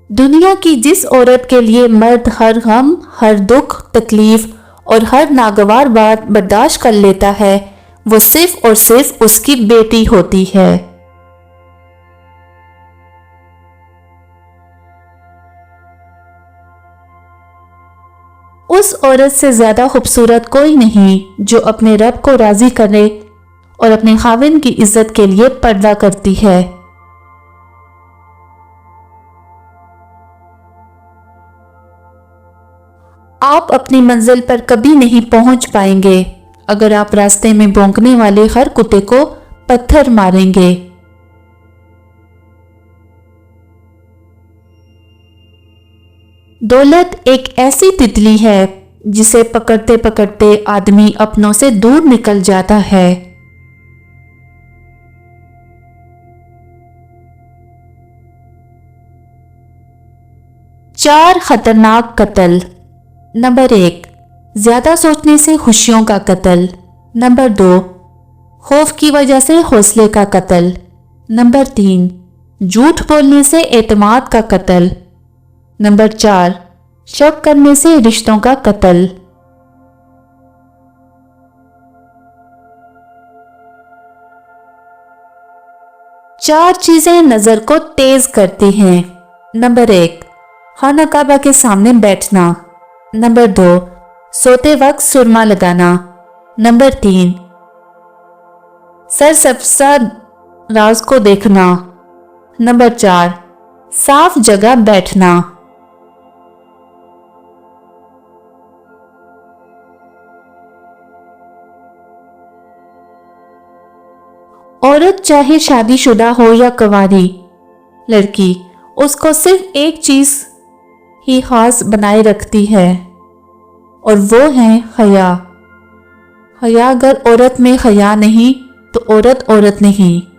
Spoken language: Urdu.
دنیا کی جس عورت کے لیے مرد ہر غم، ہر دکھ، تکلیف اور ہر ناگوار بات برداشت کر لیتا ہے، وہ صرف اور صرف اس کی بیٹی ہوتی ہے۔ اس عورت سے زیادہ خوبصورت کوئی نہیں جو اپنے رب کو راضی کرے اور اپنے خاوند کی عزت کے لیے پردہ کرتی ہے۔ آپ اپنی منزل پر کبھی نہیں پہنچ پائیں گے اگر آپ راستے میں بھونکنے والے ہر کتے کو پتھر ماریں گے۔ دولت ایک ایسی تتلی ہے جسے پکڑتے پکڑتے آدمی اپنوں سے دور نکل جاتا ہے۔ چار خطرناک قتل۔ نمبر 1، زیادہ سوچنے سے خوشیوں کا قتل۔ نمبر 2، خوف کی وجہ سے حوصلے کا قتل۔ نمبر 3، جھوٹ بولنے سے اعتماد کا قتل۔ نمبر 4، شک کرنے سے رشتوں کا قتل۔ چار چیزیں نظر کو تیز کرتی ہیں۔ نمبر 1، خانہ کعبہ کے سامنے بیٹھنا۔ نمبر 2، سوتے وقت سرما لگانا۔ نمبر 3، سرسبزہ راز کو دیکھنا۔ نمبر 4، صاف جگہ بیٹھنا۔ عورت چاہے شادی شدہ ہو یا کنواری لڑکی، اس کو صرف ایک چیز ہی خاص بنائے رکھتی ہے اور وہ ہے حیا۔ حیا، اگر عورت میں حیا نہیں تو عورت نہیں۔